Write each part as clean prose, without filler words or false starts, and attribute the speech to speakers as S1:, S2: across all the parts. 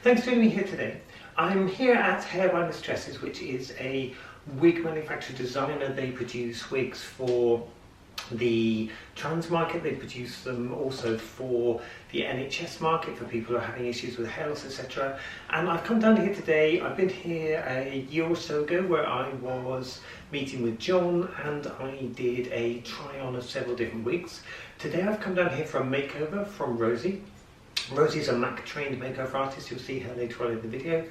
S1: Thanks for joining me here today. I'm here at Hair by MissTresses, which is a wig manufacturer designer. They produce wigs for the trans market. They produce them also for the NHS market, for people who are having issues with hair loss, etc. And I've come down here today. I've been here a year or so ago where I was meeting with John and I did a try on of several different wigs. Today I've come down here for a makeover from Rosie. Rosie is a Mac trained makeover artist. You'll see her later on in the video.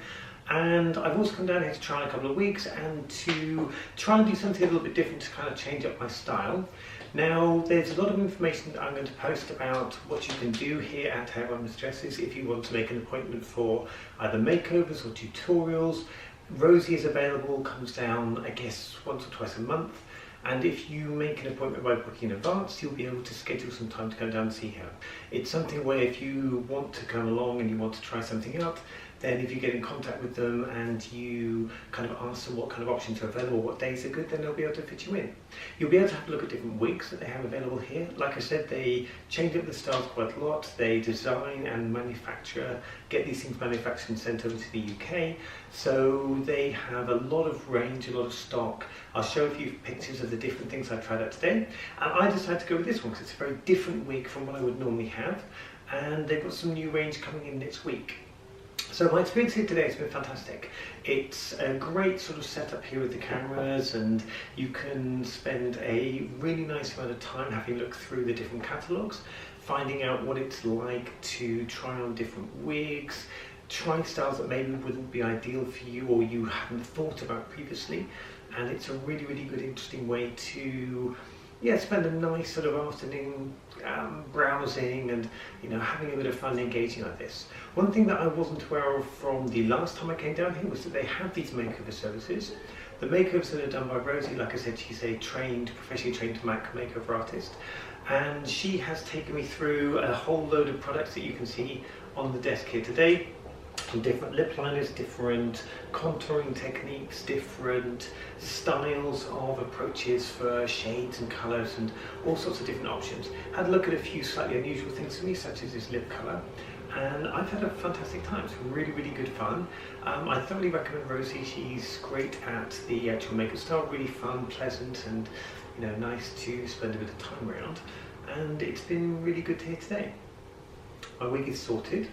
S1: And I've also come down here to try on a couple of wigs and to try and do something a little bit different to kind of change up my style. Now, there's a lot of information that I'm going to post about what you can do here at Hair by MissTresses if you want to make an appointment for either makeovers or tutorials. Rosie is available, comes down, I guess, once or twice a month. And if you make an appointment by booking in advance, you'll be able to schedule some time to come down and see her. It's something where if you want to come along and you want to try something out, then if you get in contact with them and you kind of ask them what kind of options are available, what days are good, then they'll be able to fit you in. You'll be able to have a look at different wigs that they have available here. Like I said, they change up the styles quite a lot. They design and manufacture, get these things manufactured and sent over to the UK. So they have a lot of range, a lot of stock. I'll show a few pictures of the different things I tried out today. And I decided to go with this one because it's a very different wig from what I would normally have. And they've got some new range coming in next week. So my experience here today has been fantastic. It's a great sort of setup here with the cameras, and you can spend a really nice amount of time having a look through the different catalogues, finding out what it's like to try on different wigs, try styles that maybe wouldn't be ideal for you or you hadn't thought about previously. And it's a really, really good, interesting way to spend a nice sort of afternoon browsing and having a bit of fun engaging like this. One thing that I wasn't aware of from the last time I came down here was that they have these makeover services. The makeovers that are done by Rosie, like I said, she's a professionally trained Mac makeover artist, and she has taken me through a whole load of products that you can see on the desk here today. Different lip liners, different contouring techniques, different styles of approaches for shades and colours and all sorts of different options. Had a look at a few slightly unusual things for me, such as this lip colour, and I've had a fantastic time. It's really, really good fun. I thoroughly recommend Rosie. She's great at the actual makeup style, really fun, pleasant, and nice to spend a bit of time around. And it's been really good to hear today. My wig is sorted.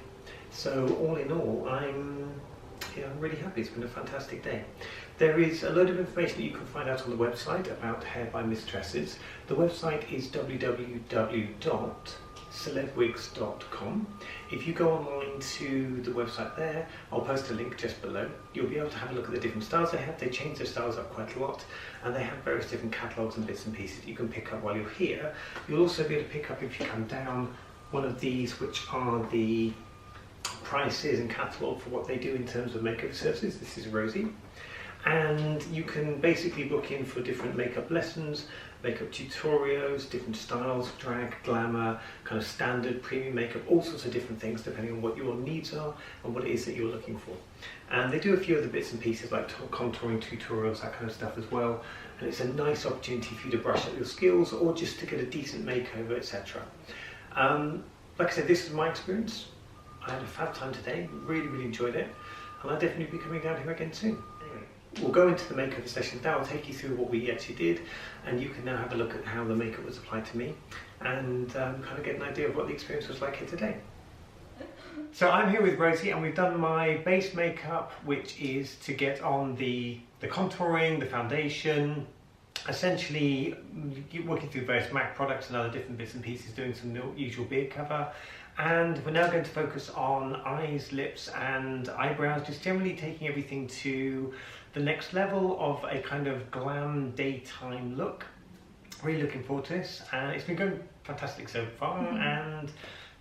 S1: So all in all, I'm really happy. It's been a fantastic day. There is a load of information that you can find out on the website about Hair by MissTresses. The website is www.celebwigs.com. If you go online to the website there, I'll post a link just below. You'll be able to have a look at the different styles they have. They change their styles up quite a lot, and they have various different catalogues and bits and pieces that you can pick up while you're here. You'll also be able to pick up, if you come down, one of these, which are the prices and catalogue for what they do in terms of makeover services. This is Rosie, and you can basically book in for different makeup lessons, makeup tutorials, different styles, drag, glamour, kind of standard, premium makeup, all sorts of different things depending on what your needs are and what it is that you're looking for. And they do a few other bits and pieces like contouring tutorials, that kind of stuff as well, and it's a nice opportunity for you to brush up your skills or just to get a decent makeover, etc. Like I said, this is my experience. I had a fab time today, really, really enjoyed it, and I'll definitely be coming down here again soon. Anyway, we'll go into the makeover session now. I'll take you through what we actually did, and you can now have a look at how the makeup was applied to me, and kind of get an idea of what the experience was like here today. So I'm here with Rosie, and we've done my base makeup, which is to get on the contouring, the foundation, essentially working through various MAC products and other different bits and pieces, doing some usual beard cover. And we're now going to focus on eyes, lips and eyebrows, just generally taking everything to the next level of a kind of glam daytime look. Really looking forward to this, and it's been going fantastic so far, and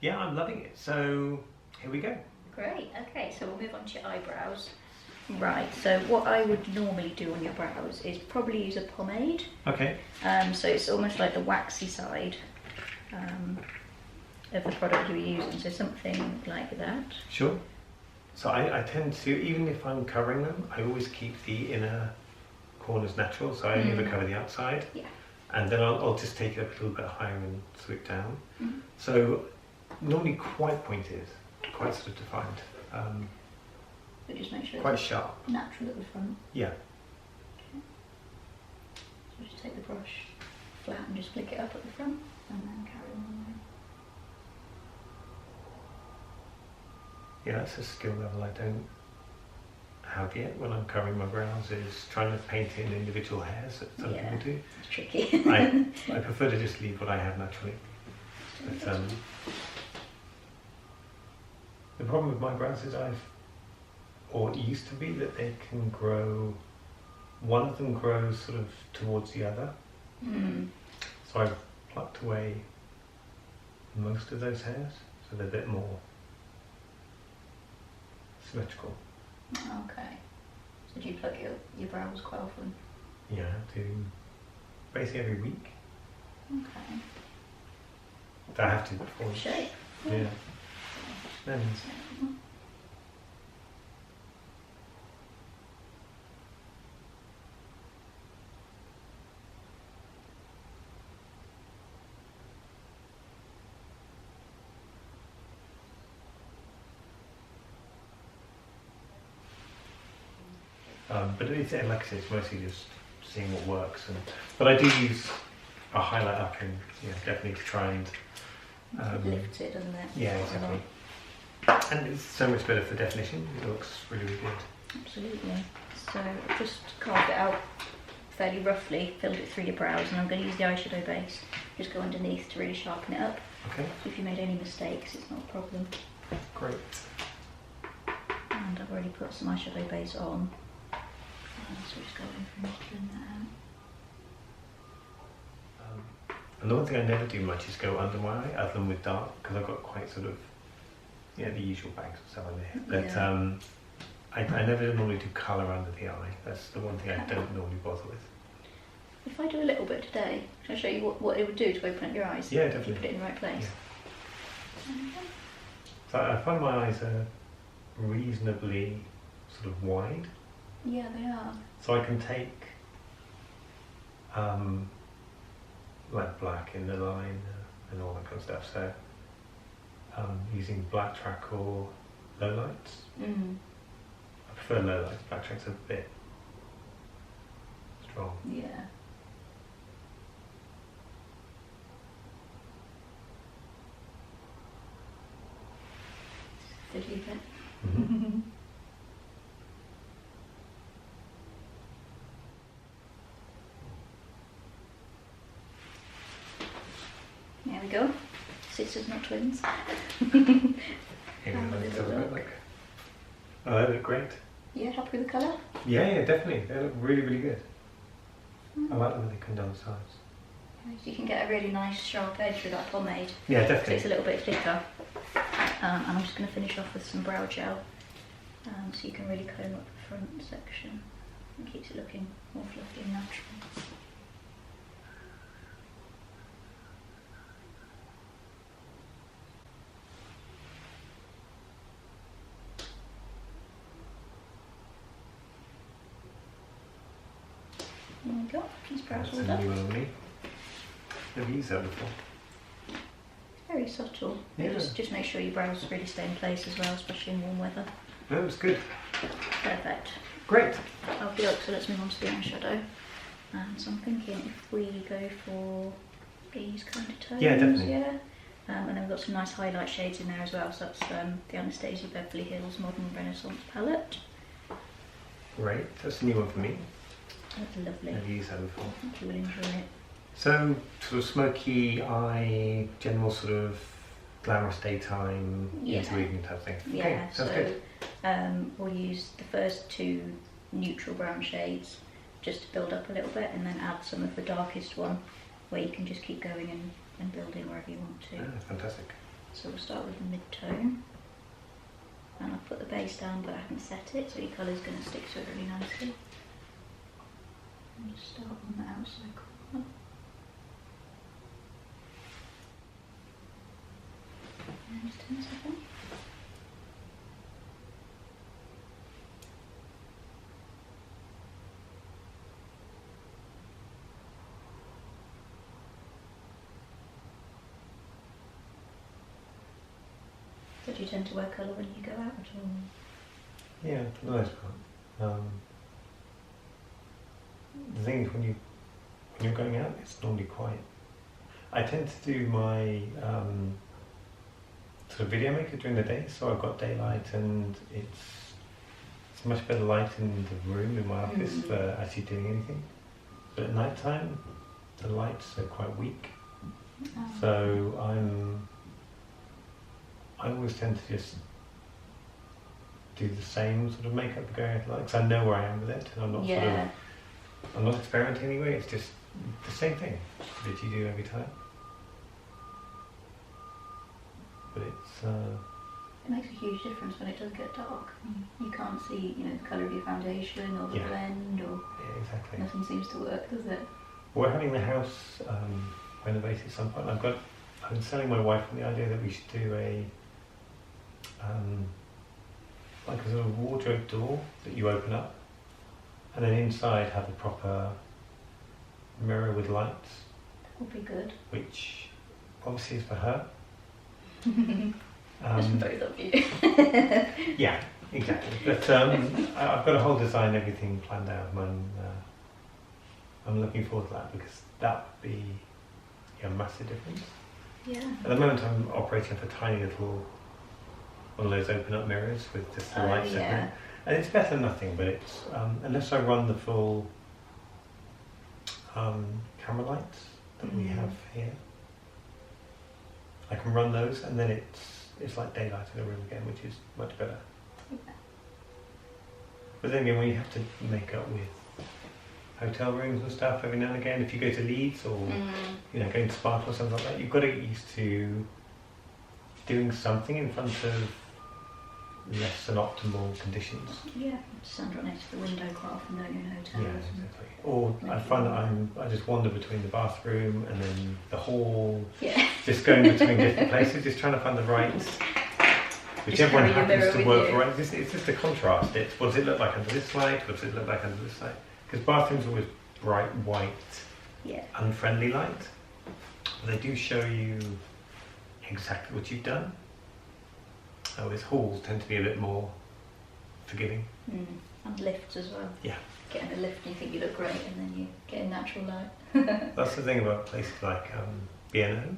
S1: yeah, I'm loving it. So here we go.
S2: Great, okay, so we'll move on to your eyebrows. Right, so what I would normally do on your brows is probably use a pomade.
S1: Okay.
S2: So it's almost like the waxy side of the product you're using, so something like that.
S1: Sure. So I tend to, even if I'm covering them, I always keep the inner corners natural, so I only ever cover the outside.
S2: Yeah.
S1: And then I'll just take it up a little bit higher and swoop down. So normally quite pointed, quite sort of defined.
S2: So just make sure
S1: Quite
S2: it's
S1: sharp.
S2: natural at the front.
S1: Yeah.
S2: Okay. So just take the brush flat and just flick it up at the front and then carry on.
S1: Yeah, that's a skill level I don't have yet when I'm covering my brows, is trying to paint in individual hairs that some people do.
S2: It's tricky.
S1: I prefer to just leave what I have naturally. But the problem with my brows is or it used to be that they can grow, one of them grows sort of towards the other. So I've plucked away most of those hairs, so they're a bit more symmetrical.
S2: Okay. So do you pluck your brows quite often?
S1: Yeah, I do basically every week.
S2: Okay.
S1: I have to before.
S2: Shape.
S1: Yeah. Nice. But it's, like I say, it's mostly just seeing what works. But I do use a highlight up and definitely to try and
S2: It lifts it, doesn't it?
S1: yeah, exactly. And it's so much better for definition. It looks really, really good.
S2: Absolutely. So I've just carved it out fairly roughly, filled it through your brows, and I'm going to use the eyeshadow base. Just go underneath to really sharpen it up.
S1: Okay.
S2: So if you made any mistakes, it's not a problem.
S1: Great.
S2: And I've already put some eyeshadow base on. So just go over and blend that out.
S1: And the one thing I never do much is go under my eye, other than with dark, because I've got quite sort of, the usual bags and stuff on there. But I never normally do colour under the eye. That's the one thing I don't normally bother with.
S2: If I do a little bit today, can I show you what it would do to open up your eyes?
S1: Yeah,
S2: If you
S1: definitely.
S2: put it in the right place.
S1: Yeah. So I find my eyes are reasonably sort of wide.
S2: Yeah, they are.
S1: So I can take like black in the line and all that kind of stuff. So using black track or low lights. I prefer low lights. Black track's a bit strong.
S2: Yeah. Fiddly bit.
S1: Mm-hmm.
S2: There we go. Sisters, not twins.
S1: Yeah,
S2: Have a
S1: let's
S2: little
S1: have a
S2: look.
S1: look. Oh, they look great.
S2: Yeah, happy with the colour?
S1: Yeah, definitely. They look really, really good. I like them when they come down the sides.
S2: You can get a really nice sharp edge with that pomade.
S1: Yeah,
S2: So
S1: definitely.
S2: it's a little bit thicker. And I'm just going to finish off with some brow gel. So you can really comb up the front section. It keeps it looking more fluffy and natural. There we go. These brows
S1: That's
S2: all
S1: a
S2: done.
S1: new one on me. Never used that before.
S2: Very subtle.
S1: Yeah.
S2: Just make sure your brows really stay in place as well, especially in warm weather.
S1: No, it's good.
S2: Perfect.
S1: Great.
S2: Okay, so let's move on to the eyeshadow. So I'm thinking if we go for these kind of tones.
S1: Yeah, definitely.
S2: Yeah. And then we've got some nice highlight shades in there as well. So that's the Anastasia Beverly Hills Modern Renaissance palette.
S1: Great. That's a new one for me.
S2: That's lovely.
S1: Never used that before.
S2: I think you will enjoy it.
S1: So, sort of smoky eye, general sort of glamorous daytime,
S2: Yeah.
S1: into evening type thing.
S2: Yeah,
S1: Okay, sounds good.
S2: We'll use the first two neutral brown shades just to build up a little bit, and then add some of the darkest one where you can just keep going and building wherever you want to.
S1: Yeah, fantastic.
S2: So we'll start with the mid-tone, and I've put the base down but I haven't set it, so your colour's going to stick to it really nicely. And just start on the outside corner. And just 10 seconds. So do you tend to wear colour when you go out at all?
S1: Yeah, for the most part. The thing is, when you're going out, it's normally quiet. I tend to do my sort of video maker during the day, so I've got daylight and it's much better light in the room in my office for actually doing anything. But at night time, the lights are quite weak, so I always tend to just do the same sort of makeup going out, because I know where I am with it, and I'm not experimenting anyway. It's just the same thing that you do every time. But
S2: it makes a huge difference when it does get dark. You can't see, the colour of your foundation or the blend, or
S1: exactly.
S2: Nothing seems to work, does it?
S1: We're having the house renovated at some point. I've been telling my wife on the idea that we should do a like a sort of wardrobe door that you open up, and then inside have a proper mirror with lights.
S2: That would be good.
S1: Which obviously is for her.
S2: Just for both of you.
S1: Yeah, exactly. But I've got a whole design, everything planned out, and I'm looking forward to that, because that would be a massive difference.
S2: Yeah.
S1: At the moment I'm operating off a tiny little one of those open up mirrors with just the lights in it. And it's better than nothing, but it's unless I run the full camera lights that we have here, I can run those, and then it's like daylight in the room again, which is much better.
S2: Yeah.
S1: But then again, when you have to make up with hotel rooms and stuff every now and again, if you go to Leeds or going to Sparkle or something like that, you've got to get used to doing something in front of less than optimal conditions.
S2: Yeah, stand right next to the window quite often, don't you, in hotels?
S1: Yeah, exactly. Or I find that I just wander between the bathroom and then the hall, just going between different places, just trying to find the right, whichever one happens to work for. It's just a contrast. It's, what does it look like under this light? What does it look like under this light? Because bathrooms are always bright, white, unfriendly light. They do show you exactly what you've done. Whereas halls tend to be a bit more forgiving.
S2: And lifts as well.
S1: Yeah.
S2: Get in a lift and you think you look great, and then you get in natural light.
S1: That's the thing about places like B&O,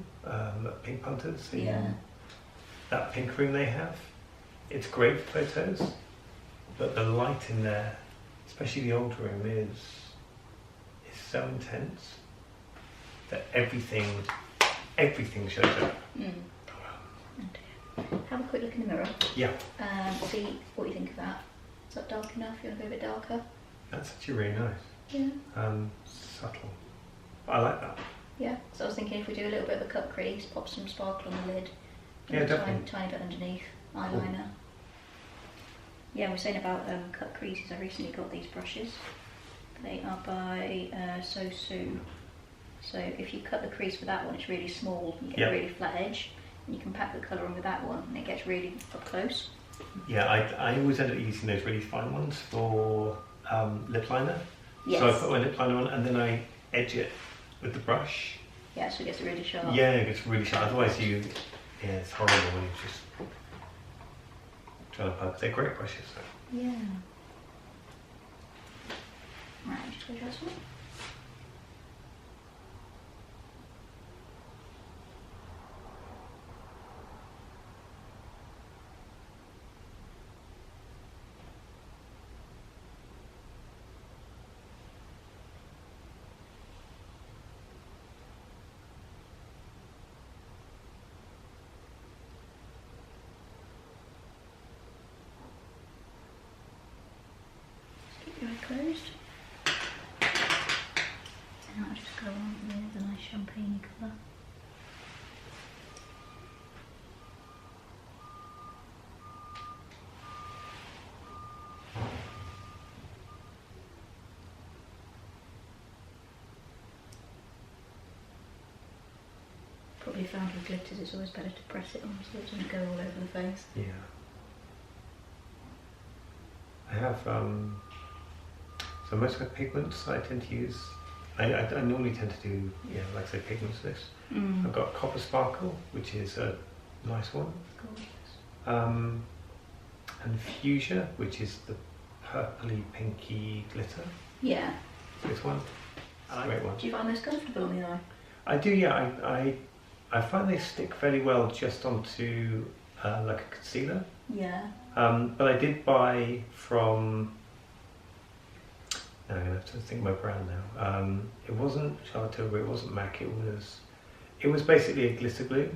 S1: Pink Punters. That pink room they have, it's great for photos, but the light in there, especially the old room, is so intense that everything shows up.
S2: Have a quick look in the mirror.
S1: Yeah.
S2: See what you think of that. Is that dark enough? You want to go a bit darker?
S1: That's actually really nice.
S2: Yeah.
S1: Subtle. I like that.
S2: Yeah. So I was thinking if we do a little bit of a cut crease, pop some sparkle on the lid.
S1: Yeah, definitely.
S2: Tiny bit underneath, eyeliner. Cool. Yeah, we're saying about cut creases. I recently got these brushes. They are by So Sue. So if you cut the crease with that one, it's really small. You get a really flat edge. And you can pack the colour on with that one, and it gets really up close. Yeah,
S1: I always end up using those really fine ones for lip liner.
S2: Yes.
S1: So I put my lip liner on, and then I edge it with the brush.
S2: Yeah, so it gets really sharp.
S1: Yeah, it gets really sharp. Otherwise, it's horrible when you just trying to poke. They're great brushes, though.
S2: Yeah. Right, just go this one. Closed, and I'll just go on with a nice champagne colour. Probably found with glitters it's always better to press it on so it doesn't go all over the face.
S1: Yeah. I have so most of my pigments I tend to use, I normally tend to do, like I say, pigments for this. I've got Copper Sparkle, which is a nice one.
S2: Gorgeous.
S1: and Fuchsia, which is the purpley pinky glitter.
S2: Yeah.
S1: This one. It's a great one.
S2: Do you find those comfortable on the eye?
S1: I do, yeah. I find they stick fairly well just onto like a concealer.
S2: Yeah.
S1: But I did buy from. Now I'm gonna have to think of my brand now. It wasn't Charlotte Tilbury. It wasn't MAC. It was basically a glitter glue.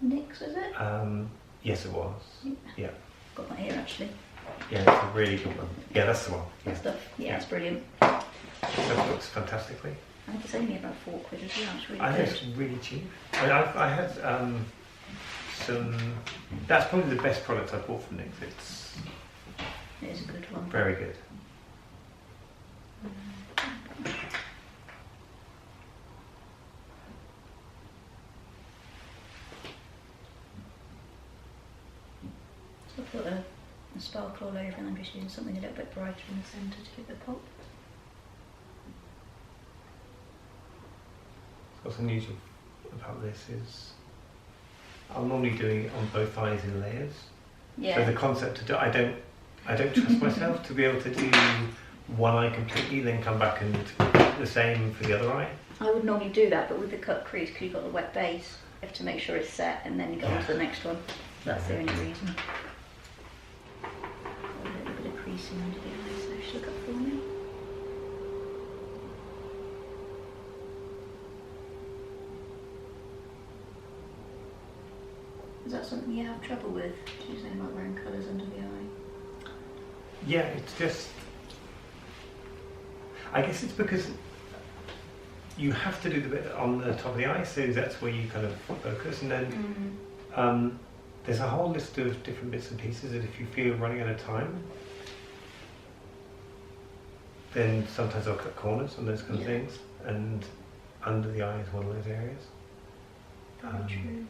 S2: NYX, was it?
S1: Yes, it was. Yeah.
S2: Got that here actually.
S1: Yeah, it's a really good one. Yeah, that's the one. Yeah.
S2: Good stuff. Yeah, it's brilliant.
S1: It looks fantastically.
S2: I think it's only about £4 as well. It's really
S1: I know
S2: good.
S1: it's really cheap. I had some. That's probably the best product I bought from NYX.
S2: It is a good one.
S1: Very good.
S2: So I put a sparkle all over and I'm just using something a little bit brighter in the centre to give it a pop.
S1: What's unusual about this is I'm normally doing it on both eyes in layers.
S2: Yeah.
S1: So the concept to do, I don't trust myself to be able to do one eye completely, then come back and the same for the other eye.
S2: I would normally do that, but with the cut crease, because you've got the wet base, you have to make sure it's set and then you go on to the next one. That's the only reason. Got a little bit of creasing under the eyes, so just look up for me. Is that something you have trouble with? You're saying about wearing colours under the eye?
S1: Yeah, it's just. I guess it's because you have to do the bit on the top of the eye, so that's where you kind of focus, and then there's a whole list of different bits and pieces that if you feel running out of time, then sometimes I'll cut corners and those kind of things, and under the eye is one of those areas.
S2: Very true.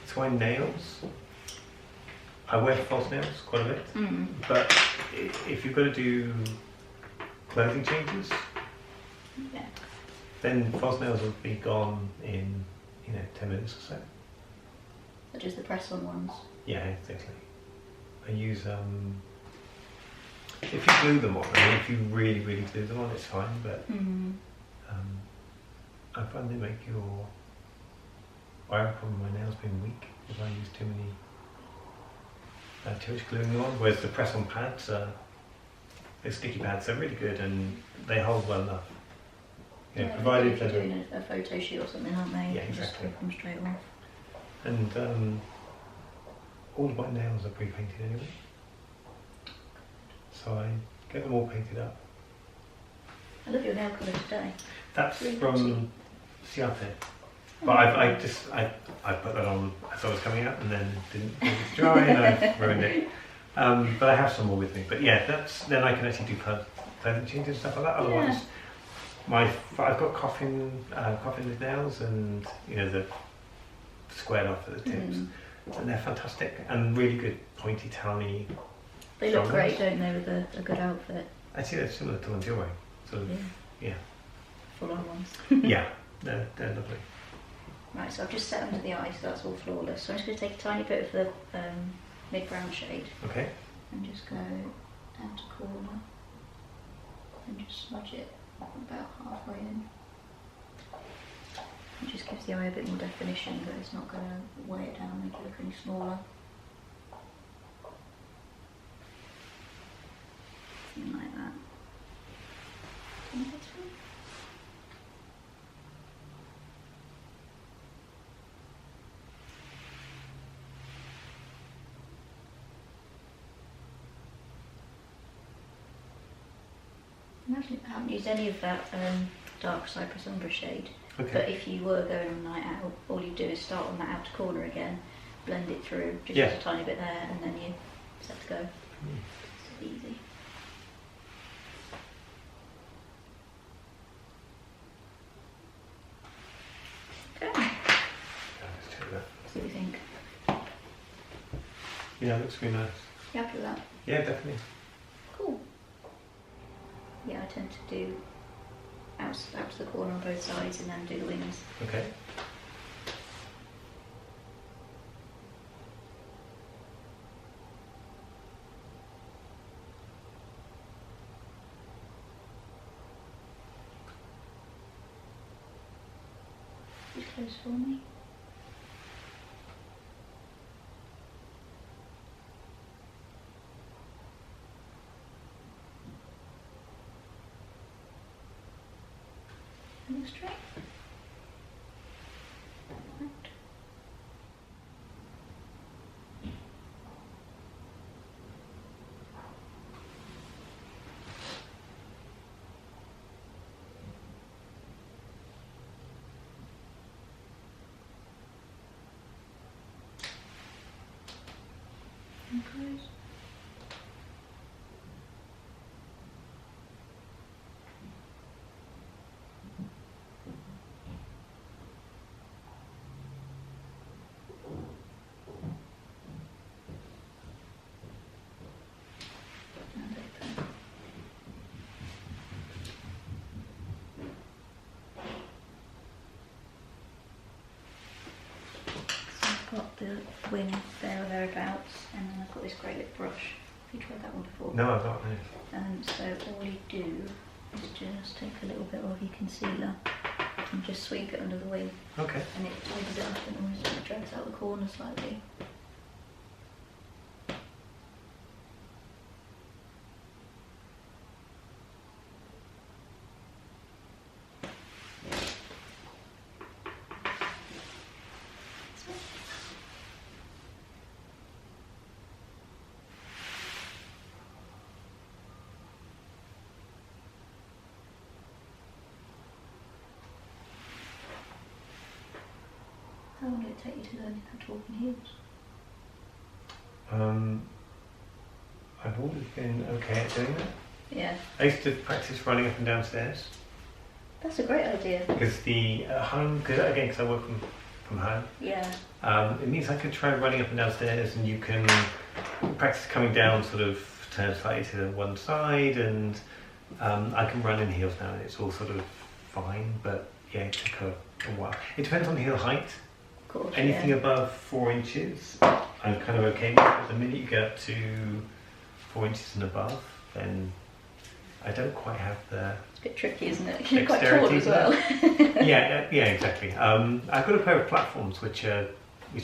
S1: It's why nails. I wear false nails quite a bit, but if you've got to do clothing changes, then false nails will be gone in 10 minutes or so.
S2: Such as the press-on ones.
S1: Yeah, exactly. I use if you glue them on, I mean, if you really glue them on, it's fine, but I find they make your. I have a problem with my nails being weak if I use too much gluing them on. Whereas the press-on pads, they're sticky pads, they're really good and they hold well enough. Provided
S2: if you're doing a photo shoot or something, aren't they?
S1: Yeah,
S2: You just
S1: exactly.
S2: rip them straight off.
S1: And all of my nails are pre-painted anyway, so I get them all painted up.
S2: I love your nail colour today.
S1: That's
S2: really
S1: from Ciate. But I put that on as I was coming out and then didn't get it to dry and I ruined it. But I have some more with me. But yeah, then I can actually do clothing changes and stuff like that. Otherwise, I've got coffin nails and the squared off at the tips, and they're fantastic and really good pointy, towny.
S2: They look great, don't they, with a good outfit?
S1: Actually, they're similar to ones you're wearing. Sort of, yeah.
S2: Full-on ones.
S1: Yeah, they're lovely.
S2: Right, so I've just set under the eye, so that's all flawless. So I'm just going to take a tiny bit of the mid-brown shade.
S1: Okay.
S2: And just go down to corner and just smudge it about halfway in. It just gives the eye a bit more definition, but it's not going to weigh it down, make it look any smaller. Something like that. I haven't used any of that dark cypress umber shade, but if you were going on night out, all you do is start on that outer corner again, blend it through, just use a tiny bit there, and then you're set to go. It's easy. Okay.
S1: Let's check that.
S2: What do you think?
S1: Yeah, it looks really nice.
S2: You happy with that?
S1: Yeah, definitely.
S2: Cool. Yeah, I tend to do out to the corner on both sides and then do the wings.
S1: Okay.
S2: those for me. And look straight. Right. And close. And open. So I've got the wing there or thereabouts, and then I've got this grey lip brush. Have you tried that one before?
S1: No, I've not. No.
S2: So all you do is just take a little bit of your concealer and just sweep it under the wing,
S1: Okay.
S2: and it tidies it up and almost drags out the corner slightly. How long did it take you to learn how to walk in heels?
S1: I've always been okay at doing that.
S2: Yeah,
S1: I used to practice running up and down stairs
S2: that's a great idea.
S1: because because I work from home.
S2: Yeah,
S1: It means I could try running up and down stairs, and you can practice coming down, sort of turn slightly to one side, and I can run in heels now, and it's all sort of fine. But yeah, it took a while. It depends on heel height.
S2: of course.
S1: Anything
S2: yeah.
S1: above 4 inches, I'm kind of okay with. But the minute you get up to 4 inches and above, then I don't quite have the
S2: It's a bit tricky, isn't it? You're quite tall
S1: dexterity
S2: as well.
S1: yeah, exactly. I've got a pair of platforms which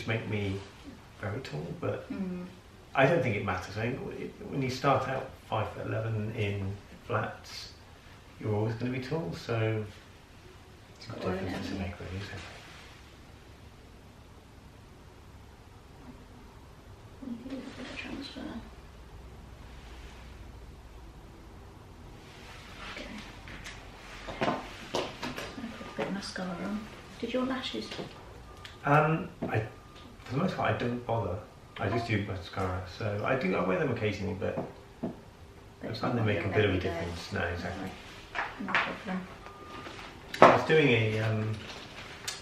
S1: make me very tall, but I don't think it matters. I think when you start out 5'11" in flats, you're always going to be tall, so it's
S2: Got
S1: not
S2: one,
S1: difference to
S2: haven't you?
S1: make, really, is it?
S2: You can do a bit of transfer. Okay. I'm going to put a bit of mascara on. Did your lashes?
S1: For the most part, I don't bother. I just do mascara, so I wear them occasionally, but I find they make a bit of a difference. No, exactly.
S2: No problem.
S1: I was doing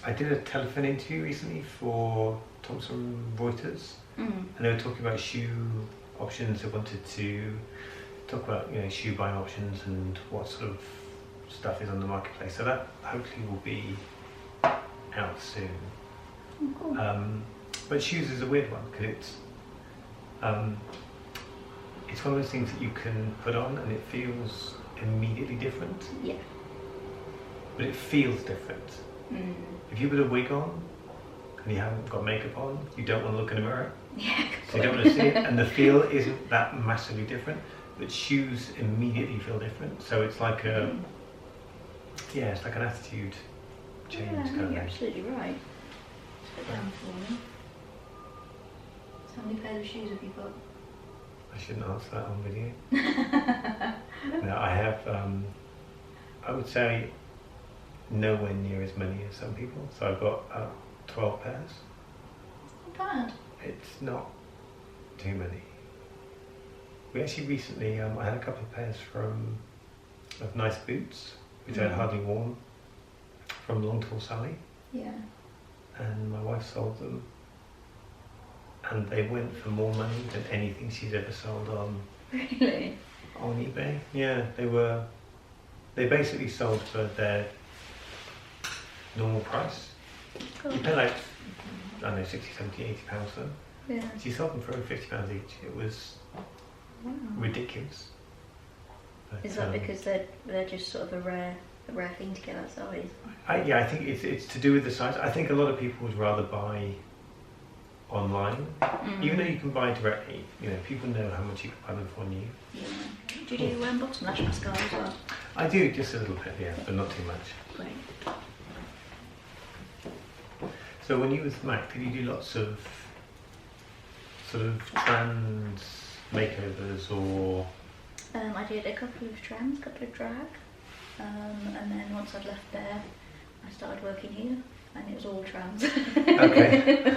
S1: I did a telephone interview recently for Thomson Reuters, and they were talking about shoe options. They wanted to talk about shoe buying options and what sort of stuff is on the marketplace. So that hopefully will be out soon.
S2: Oh, cool.
S1: But shoes is a weird one because it's one of those things that you can put on and it feels immediately different.
S2: Yeah.
S1: But it feels different. If you put a wig on and you haven't got makeup on, you don't want to look in a mirror.
S2: Yeah.
S1: So you don't want to see it, and the feel isn't that massively different. But shoes immediately feel different. So it's like it's like an attitude change
S2: Yeah,
S1: kind
S2: no,
S1: of
S2: you're
S1: thing.
S2: absolutely right. Let's put down for me. So how many pairs of shoes have you got?
S1: I shouldn't answer that on video. No, I have. I would say nowhere near as many as some people. So I've got 12 pairs.
S2: Not bad.
S1: It's not too many. We actually recently, I had a couple of pairs of nice boots, which I had hardly worn, from Long Tall Sally,
S2: Yeah.
S1: and my wife sold them, and they went for more money than anything she's ever sold on
S2: Really?
S1: eBay. Yeah, they basically sold for their normal price.
S2: Cool.
S1: You pay like, I don't know, 60, 70, 80 pounds for them.
S2: Yeah.
S1: She sold them for over 50 pounds each. It was
S2: Wow.
S1: ridiculous. But,
S2: Is that because they're just sort of a rare a rare thing to get that size.
S1: Yeah, I think it's to do with the size. I think a lot of people would rather buy online, even though you can buy directly. You know, people know how much you can buy them for new.
S2: Yeah. Do you do bottom lash mascara as well?
S1: I do, just a little bit, yeah, but not too much.
S2: Great.
S1: So when you was Mac, did you do lots of sort of trans makeovers or?
S2: I did a couple of trans, a couple of drag, and then once I'd left there, I started working here, and it was all trans.
S1: Okay.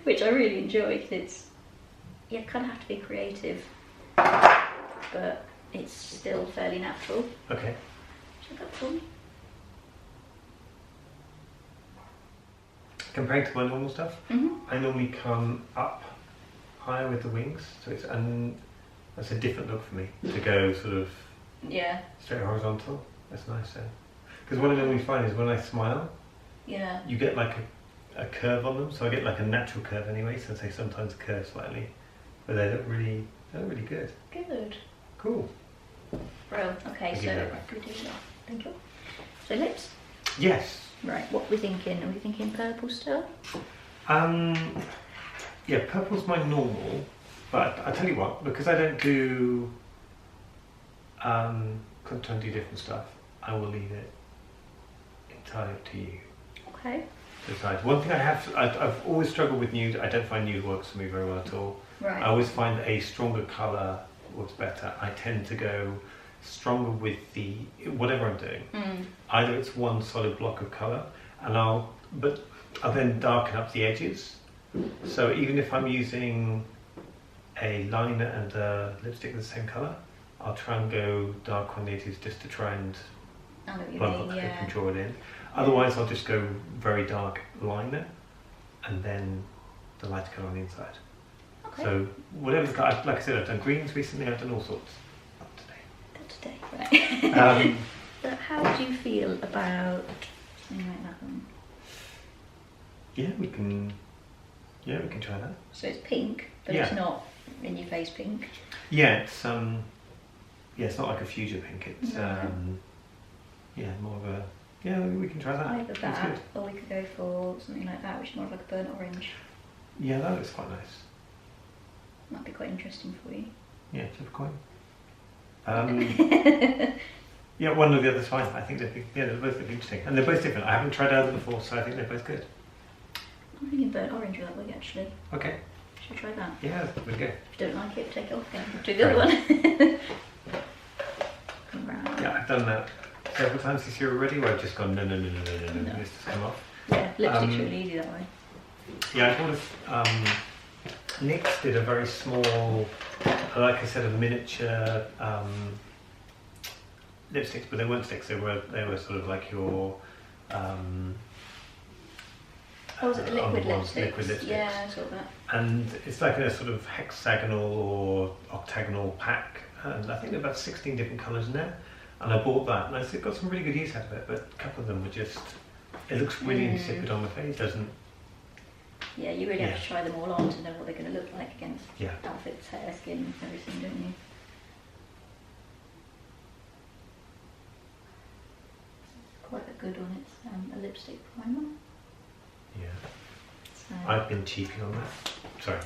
S2: Which I really enjoy because you kind of have to be creative, but it's still fairly natural.
S1: Okay.
S2: Check that for me.
S1: Compared to my normal stuff, I normally come up higher with the wings, so that's a different look for me to go sort of straight horizontal. That's nice then. Because what I normally find is when I smile, you get like a curve on them, so I get like a natural curve anyway, so they sometimes curve slightly, but they look really good.
S2: Good.
S1: Cool.
S2: Bro, okay, so we do that. Thank you. So lips?
S1: Yes.
S2: Right, what are we thinking? Are we thinking purple still?
S1: Yeah, purple's my normal, but I tell you what, because I don't do content different stuff, I will leave it entirely up to you.
S2: Okay.
S1: Decide. One thing I've always struggled with nude. I don't find nude works for me very well at all.
S2: Right.
S1: I always find that a stronger colour works better. I tend to go stronger with whatever I'm doing. Either it's one solid block of colour, and I'll then darken up the edges. So even if I'm using a liner and a lipstick of the same colour, I'll try and go dark on the edges just to try and bump up and draw it in. Otherwise, I'll just go very dark liner and then the lighter colour on the inside.
S2: Okay.
S1: So whatever's got, like I said, I've done greens recently. I've done all sorts.
S2: Right. So how do you feel about something like that one?
S1: Yeah, we can try that.
S2: So it's pink, but it's not in your face pink.
S1: Yeah, it's not like a fuchsia pink. It's more of a we can try that.
S2: Either that, or we could go for something like that, which is more of like a burnt orange.
S1: Yeah, that looks quite nice.
S2: Might be quite interesting for you.
S1: Yeah, flip a coin. Yeah, one or the other's fine. I think they're both interesting, and they're both different. I haven't tried either before, so I think they're both good.
S2: I'm thinking burnt orange with that wig actually.
S1: Okay.
S2: Should we try that?
S1: Yeah, we go.
S2: If you don't like it, take it off again. Do the other one. Right.
S1: Yeah, I've done that several times this year already, where I've just gone no, this has come off.
S2: Yeah, lipstick's really easy that way.
S1: Yeah, I thought NYX did a very small, like I said, a miniature lipsticks, but they weren't sticks. They were sort of like your.
S2: Was it the liquid lipsticks?
S1: Liquid lipsticks.
S2: Yeah, I saw that.
S1: And it's like a sort of hexagonal or octagonal pack, and I think there are about 16 different colours in there. And I bought that, and I got some really good use out of it. But a couple of them were just. It looks really insipid on my face, doesn't?
S2: Yeah, you really have to try them all on to know what they're going to look like against outfits, hair, skin, everything, don't you? Quite a good one. It's a lipstick primer.
S1: Yeah.
S2: So.
S1: I've been cheaping on that. Sorry,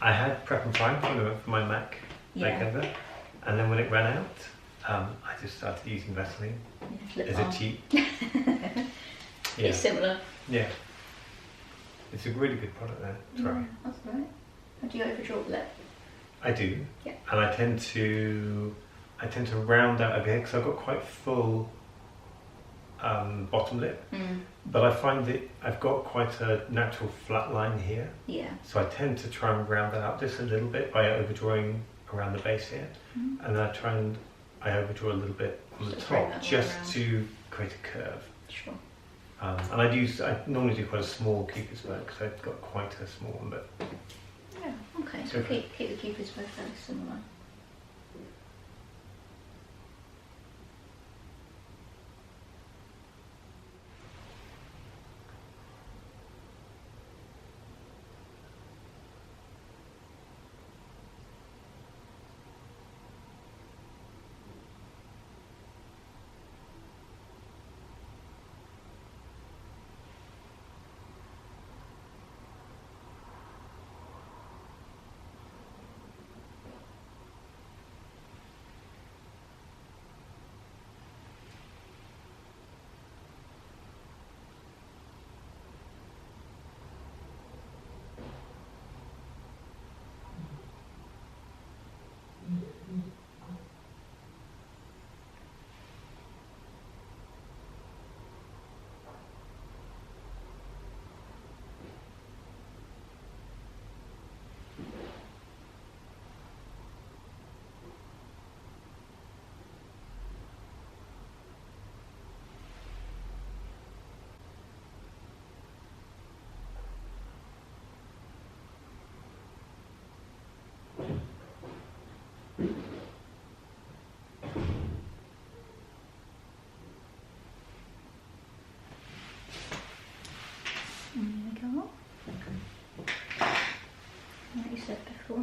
S1: I had Prep and Prime for my Mac Makeover, and then when it ran out, I just started using Vaseline as a cheap.
S2: It's similar.
S1: Yeah. It's a really good product there.
S2: Yeah, that's right. And do you go for short lip?
S1: I do.
S2: Yeah.
S1: And I tend to round out a bit because I've got quite full bottom lip, but I find that I've got quite a natural flat line here. Yeah. So I tend to try and round that out just a little bit by overdrawing around the base here, and then I overdraw a little bit on the top just to create a curve.
S2: Sure.
S1: And I normally do quite a small Cupid's bow because I've got quite a small one, but
S2: yeah, okay. So keep the Cupid's bow fairly similar.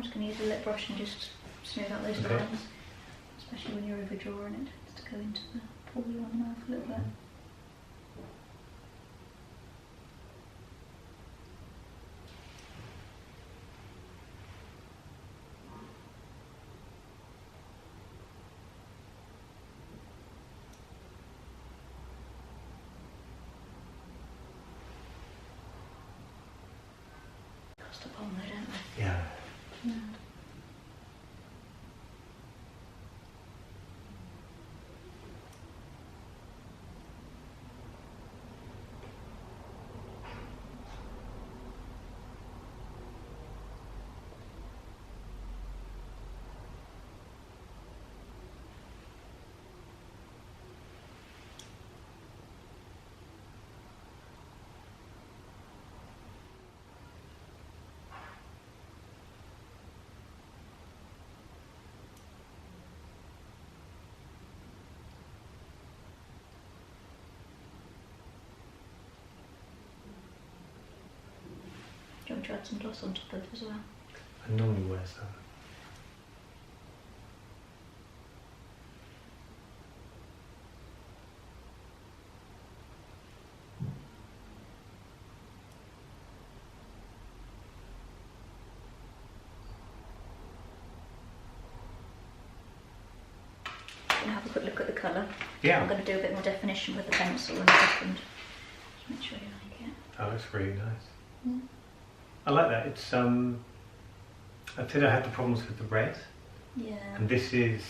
S2: just going to use a lip brush and just smooth out those lines, especially when you're overdrawing it, just to go into the pull you on the mouth a little bit. Cost a bomb though, don't they?
S1: Yeah.
S2: Yeah. Do you want to add some gloss on top of it as well?
S1: I normally wear some.
S2: I'm going to have a quick look at the colour.
S1: Yeah.
S2: I'm going to do a bit more definition with the pencil in a second. Just make sure you like it.
S1: Oh, it's really nice.
S2: Yeah.
S1: I like that. It's I said I had the problems with the red,
S2: Yeah.
S1: and this is,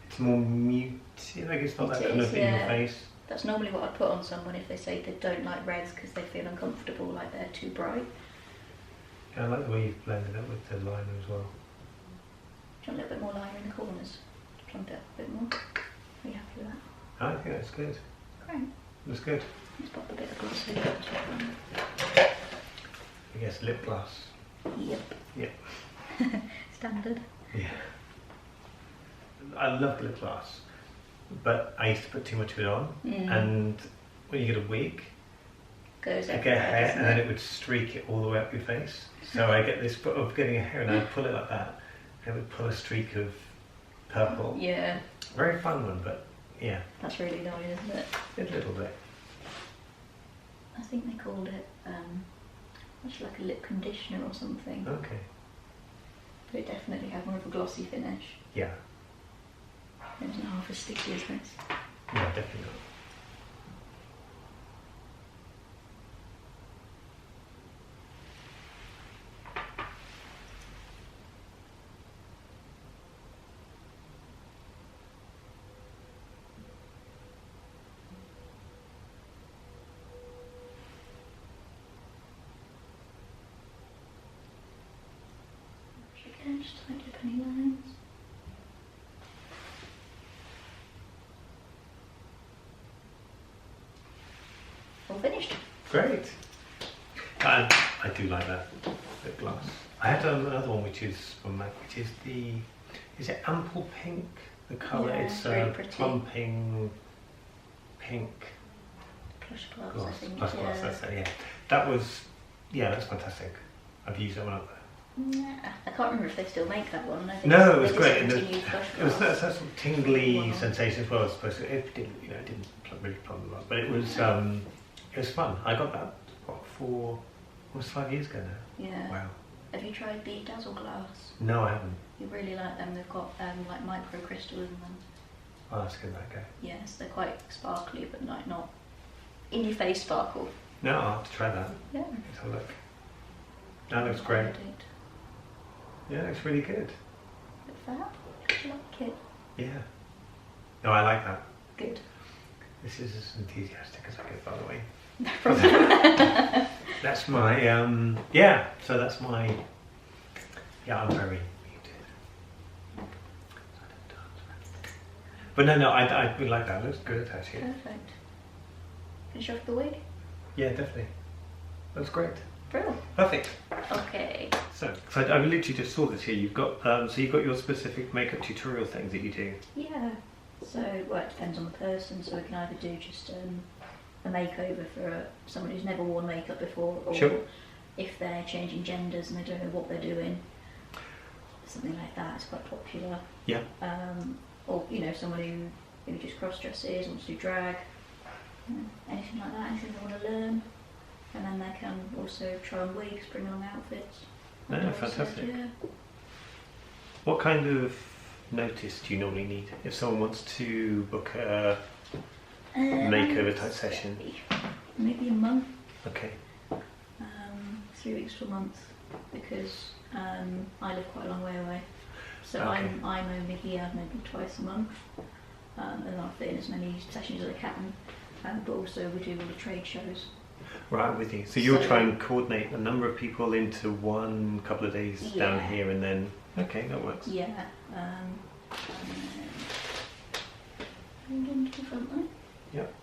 S1: it's more muted. Like it's not that kind of in your face.
S2: That's normally what I'd put on someone if they say they don't like reds because they feel uncomfortable, like they're too bright.
S1: Yeah, I like the way you've blended it with the liner as well.
S2: Do you want a little bit more liner in the corners? Plump it up a bit more. Are you happy with that?
S1: I think that's good.
S2: Great.
S1: That's good.
S2: Let's pop a bit of gloss over it.
S1: I guess lip gloss.
S2: Yep.
S1: Yeah.
S2: Standard.
S1: Yeah. I love lip gloss, but I used to put too much of it on, and when you get a wig,
S2: Goes
S1: I get
S2: everywhere,
S1: hair,
S2: doesn't
S1: and then
S2: it?
S1: it would streak it all the way up your face. So I get this of getting a hair, and I'd pull it like that, and it would pull a streak of purple.
S2: Yeah.
S1: Very fun one, but yeah,
S2: That's really annoying, isn't it?
S1: a little bit.
S2: I think they called it much like a lip conditioner or something.
S1: Okay.
S2: But it definitely had more of a glossy finish.
S1: Yeah.
S2: It wasn't half as sticky as this.
S1: Yeah, definitely not.
S2: Again, just tidy up any lines. All finished.
S1: Great. I do like that lip gloss. I had another one which is from Mac, which is is it ample pink? The colour,
S2: Yeah,
S1: it's
S2: very pretty.
S1: plumping pink
S2: Plush gloss,
S1: gloss.
S2: I think.
S1: Plus gloss, that's it, yeah. That was, yeah, that's fantastic. I've used that one up there.
S2: Nah, I can't remember if they still make that one. I think
S1: No, it was
S2: they
S1: great.
S2: discontinued Plush
S1: It was
S2: gloss.
S1: that sort of tingly
S2: Wow.
S1: sensation as well. I suppose it didn't, it didn't really plump a lot, but it was fun. I got that almost 5 years ago now.
S2: Yeah.
S1: Wow.
S2: Have you tried the Dazzle Glass?
S1: No, I haven't.
S2: You really like them. They've got like micro crystals in them.
S1: I'll ask him that guy.
S2: Yes, they're quite sparkly, but like not in your face sparkle.
S1: No, I'll have to try that.
S2: Yeah.
S1: Let's have a look. That looks great. Yeah, it looks really good.
S2: Bit fab. Do you like it?
S1: Yeah. No, I like that.
S2: Good.
S1: This is as enthusiastic as I get, by the way.
S2: No problem.
S1: That's my, yeah, so that's my, yeah, I'm very muted. But no, I would like that. It looks good, actually.
S2: Perfect. Finish off the wig?
S1: Yeah, definitely. Looks great.
S2: Brilliant.
S1: Perfect.
S2: Okay.
S1: So I literally just saw this here. You've got, so you've got your specific makeup tutorial things that you do.
S2: Yeah. So, well, it depends on the person. So we can either do just a makeover for someone who's never worn makeup before, or
S1: Sure.
S2: if they're changing genders and they don't know what they're doing, something like that. It's quite popular.
S1: Yeah.
S2: Or someone who maybe just cross dresses, wants to do drag, anything like that, anything they want to learn, and then they can also try on wigs, bring on outfits.
S1: No, fantastic.
S2: Yeah.
S1: What kind of notice do you normally need if someone wants to book a makeover type session?
S2: Maybe a month.
S1: Okay.
S2: 3 weeks to a month, because I live quite a long way away, so
S1: Okay.
S2: I'm only here maybe twice a month, and I'll fit in as many sessions as I can, but also we do all the trade shows.
S1: Right, I'm with you. So you'll try and coordinate a number of people into one couple of days down here, and then that works.
S2: Yeah. Hold on to the front line.
S1: Yep.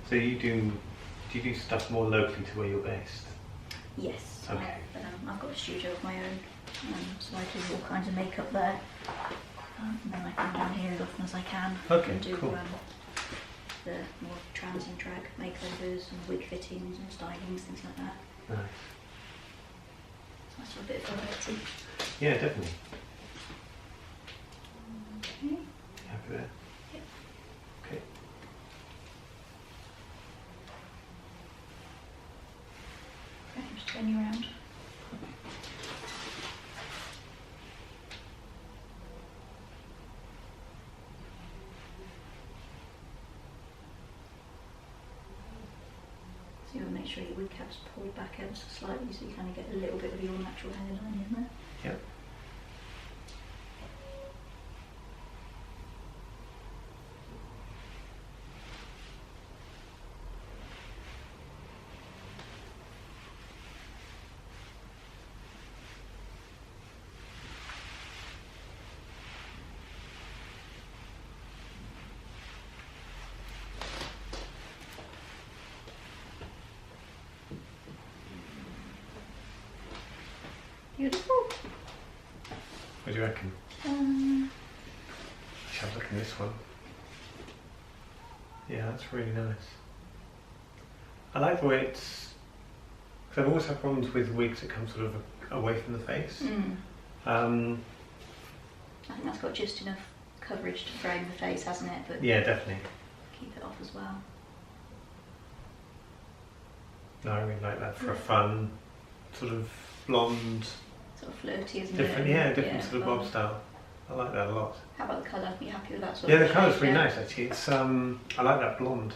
S1: So do you do stuff more locally to where you're based?
S2: Yes.
S1: Okay.
S2: I've got a studio of my own, so I do all kinds of makeup there. And then I come down here as often as I can
S1: Okay,
S2: and do
S1: cool.
S2: The more trans and drag makeovers and wig fittings and stylings, things like that.
S1: Nice.
S2: So that's a bit of variety.
S1: Yeah, definitely.
S2: Okay.
S1: Happy there?
S2: Yep.
S1: Okay.
S2: Okay, just turn you around. So you want to make sure your wig cap's pulled back ever so slightly, so you kind of get a little bit of your natural hairline in there.
S1: Yep.
S2: Beautiful.
S1: What do you reckon? Let's have a look at this one. Yeah, that's really nice. I like the way it's... Because I've always had problems with wigs that come sort of away from the face.
S2: I think that's got just enough coverage to frame the face, hasn't it? But
S1: Yeah, definitely.
S2: keep it off as well.
S1: No, I really like that for a fun, sort of blonde,
S2: Sort of flirty, isn't
S1: different,
S2: it?
S1: different sort of
S2: fun.
S1: bob style. I like that a lot.
S2: How about the colour? Are you happy with that sort
S1: Yeah,
S2: of
S1: the colour's
S2: shade?
S1: really nice actually. It's I like that blonde.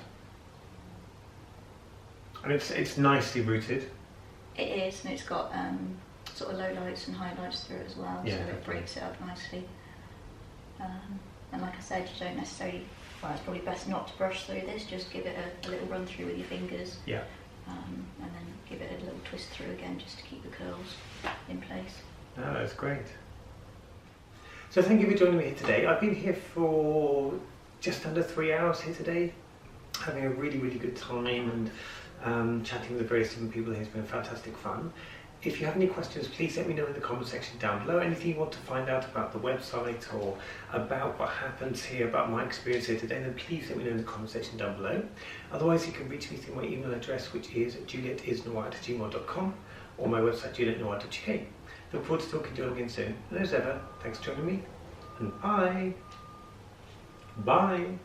S1: And it's nicely rooted.
S2: It is, and it's got sort of low lights and highlights through it as well,
S1: Yeah,
S2: so it
S1: definitely.
S2: breaks it up nicely. And like I said, you don't necessarily, well, it's probably best not to brush through this, just give it a little run through with your fingers.
S1: Yeah.
S2: And then give it a little twist through again just to keep the curls in place.
S1: No, that's great. So thank you for joining me here today. I've been here for just under 3 hours here today, having a really, really good time and chatting with the various different people here. It's been fantastic fun. If you have any questions, please let me know in the comment section down below. Anything you want to find out about the website or about what happens here, about my experience here today, then please let me know in the comment section down below. Otherwise, you can reach me through my email address, which is juliettesnoir@gmail.com, or my website, julietnoir.uk. Look forward to talking to you all again soon. And as ever, thanks for joining me, and bye. Bye.